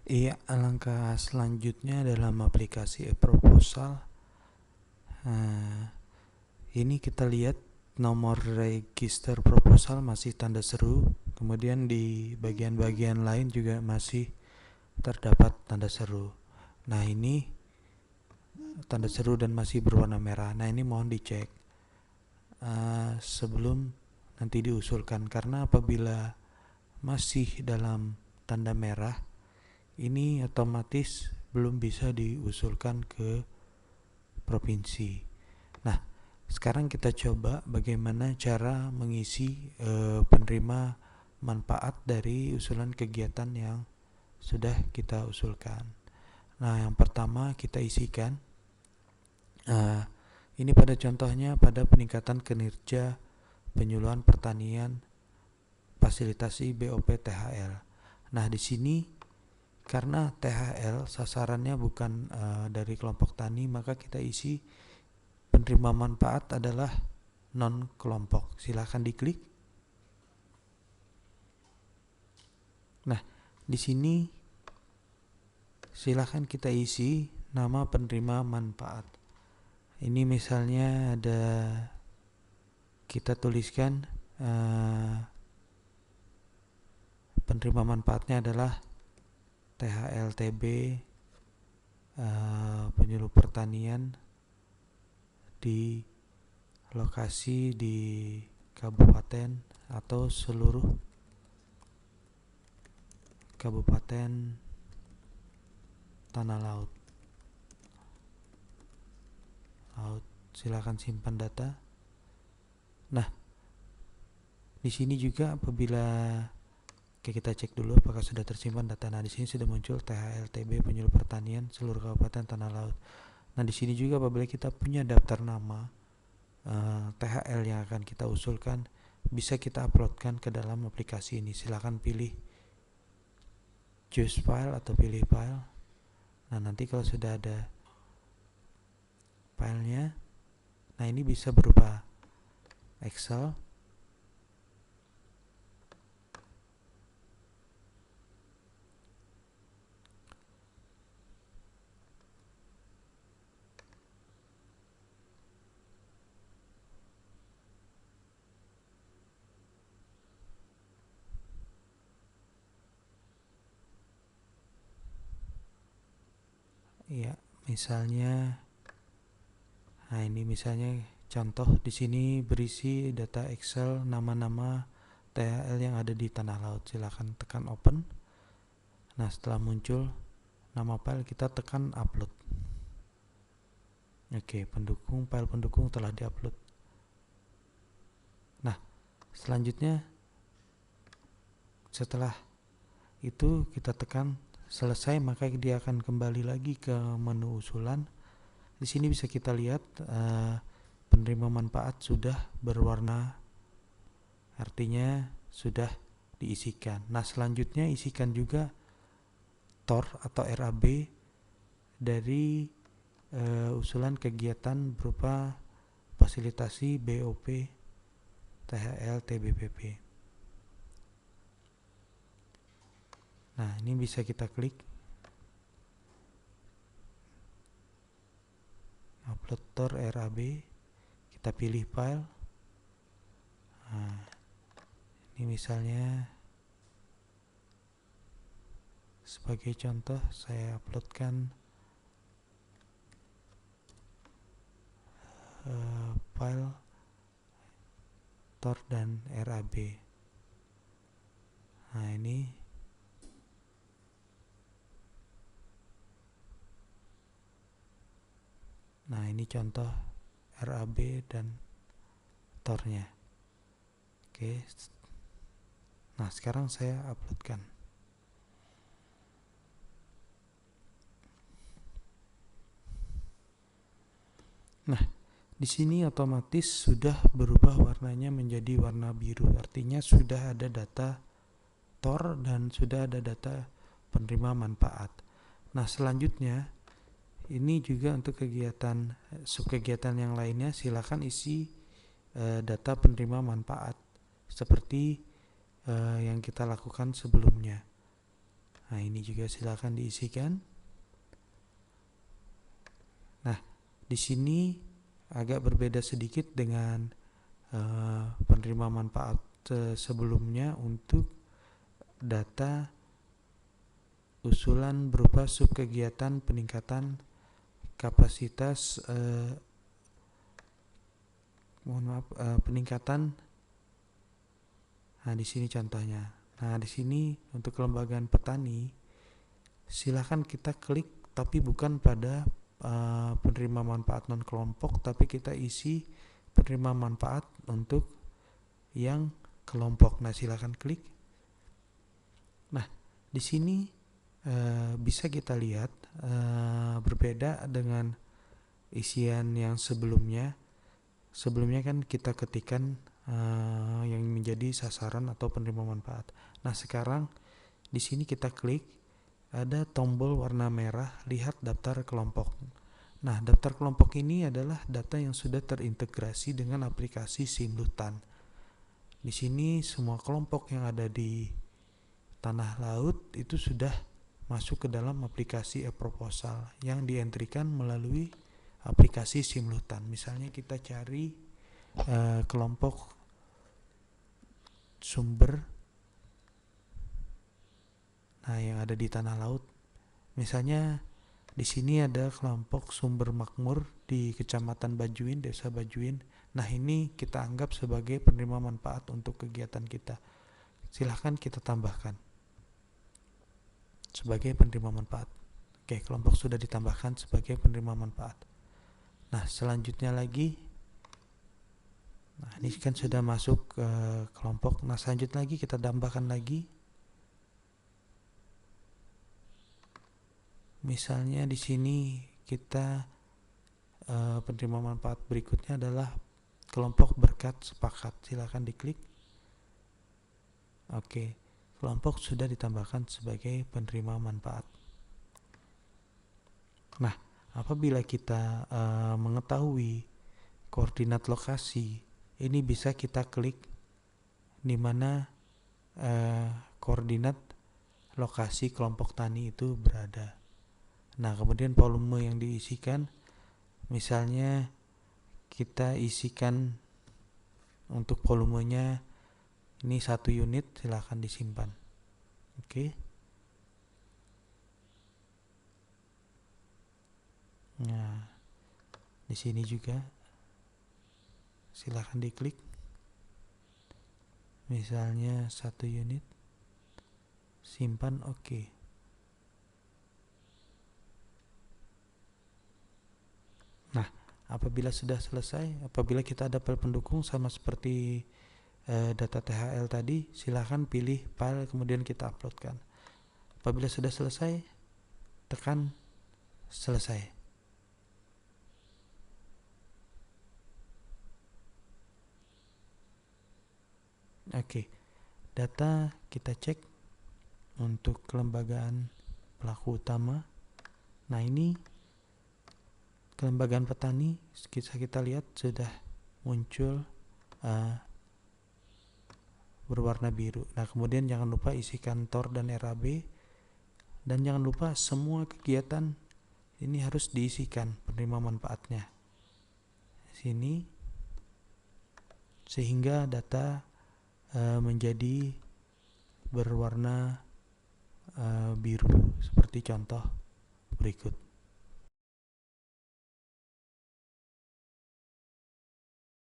Iya, langkah selanjutnya dalam aplikasi e-proposal. Ini kita lihat nomor register proposal masih tanda seru. Kemudian di bagian-bagian lain juga masih terdapat tanda seru. Nah, ini tanda seru dan masih berwarna merah. Nah, ini mohon dicek sebelum nanti diusulkan, karena apabila masih dalam tanda merah, ini otomatis belum bisa diusulkan ke provinsi. Nah, sekarang kita coba bagaimana cara mengisi penerima manfaat dari usulan kegiatan yang sudah kita usulkan. Nah, yang pertama kita isikan ini pada contohnya pada peningkatan kinerja penyuluhan pertanian fasilitasi BOP THL. Nah, di sini karena THL sasarannya bukan dari kelompok tani, maka kita isi penerima manfaat adalah non kelompok. Silahkan diklik. Nah, di sini silahkan kita isi nama penerima manfaat. Ini misalnya ada, kita tuliskan penerima manfaatnya adalah THLTB penyuluh pertanian di lokasi di kabupaten atau seluruh kabupaten Tanah Laut. Silakan simpan data. Nah, di sini juga apabila kita cek dulu apakah sudah tersimpan data. Nah, di sini sudah muncul THLTB penyuluh pertanian seluruh kabupaten Tanah Laut. Nah, di sini juga apabila kita punya daftar nama THL yang akan kita usulkan, bisa kita uploadkan ke dalam aplikasi ini. Silakan pilih choose file atau pilih file. Nah, nanti kalau sudah ada filenya, nah ini bisa berupa Excel, ya misalnya. Nah, ini misalnya contoh di sini berisi data Excel nama-nama THL yang ada di Tanah Laut. Silakan tekan open. Nah, setelah muncul nama file, kita tekan upload. Oke, file pendukung telah diupload. Nah, selanjutnya setelah itu kita tekan selesai, maka dia akan kembali lagi ke menu usulan. Di sini bisa kita lihat penerima manfaat sudah berwarna, artinya sudah diisikan. Nah, selanjutnya isikan juga TOR atau RAB dari usulan kegiatan berupa fasilitasi BOP THL TBPP. Nah, ini bisa kita klik upload TOR RAB, kita pilih file. Nah, ini misalnya sebagai contoh saya uploadkan file TOR dan RAB. Nah, ini contoh RAB dan TOR-nya. Oke. Nah, sekarang saya uploadkan. Nah, di sini otomatis sudah berubah warnanya menjadi warna biru. Artinya sudah ada data TOR dan sudah ada data penerima manfaat. Nah, selanjutnya ini juga untuk kegiatan subkegiatan yang lainnya, silakan isi data penerima manfaat seperti yang kita lakukan sebelumnya. Nah, ini juga silakan diisikan. Nah, di sini agak berbeda sedikit dengan penerima manfaat sebelumnya untuk data usulan berupa subkegiatan peningkatan kapasitas peningkatan. Nah, di sini contohnya. Nah, di sini untuk kelembagaan petani silahkan kita klik, tapi bukan pada penerima manfaat non kelompok, tapi kita isi penerima manfaat untuk yang kelompok. Nah, silahkan klik. Nah, di sini bisa kita lihat berbeda dengan isian yang sebelumnya. Sebelumnya kan kita ketikkan yang menjadi sasaran atau penerima manfaat. Nah, sekarang di sini kita klik, ada tombol warna merah, lihat daftar kelompok. Nah, daftar kelompok ini adalah data yang sudah terintegrasi dengan aplikasi Simlutan. Di sini semua kelompok yang ada di tanah laut itu sudah masuk ke dalam aplikasi e-proposal yang dientrikan melalui aplikasi Simlutan. Misalnya kita cari kelompok sumber, nah yang ada di tanah laut. Misalnya di sini ada kelompok sumber makmur di Kecamatan Bajuin, Desa Bajuin. Nah, ini kita anggap sebagai penerima manfaat untuk kegiatan kita. Silahkan kita tambahkan sebagai penerima manfaat. Oke, kelompok sudah ditambahkan sebagai penerima manfaat. Nah, selanjutnya lagi, nah ini kan sudah masuk ke kelompok. Nah, selanjutnya lagi kita tambahkan lagi. Misalnya di sini kita penerima manfaat berikutnya adalah kelompok berkat sepakat. Silakan diklik. Oke, kelompok sudah ditambahkan sebagai penerima manfaat. Nah, apabila kita mengetahui koordinat lokasi, ini bisa kita klik di mana koordinat lokasi kelompok tani itu berada. Nah, kemudian volume yang diisikan, misalnya kita isikan untuk volumenya ini 1 unit, silahkan disimpan. Oke. Nah, di sini juga silahkan diklik. Misalnya 1 unit, simpan, oke. Nah, apabila sudah selesai, apabila kita ada file pendukung sama seperti data THL tadi, silahkan pilih file kemudian kita uploadkan. Apabila sudah selesai, tekan selesai. Oke, data kita cek untuk kelembagaan pelaku utama. Nah, ini kelembagaan petani, kita lihat sudah muncul berwarna biru. Nah, kemudian jangan lupa isi kantor dan RAB, dan jangan lupa semua kegiatan ini harus diisikan penerima manfaatnya sini, sehingga data menjadi berwarna biru seperti contoh berikut.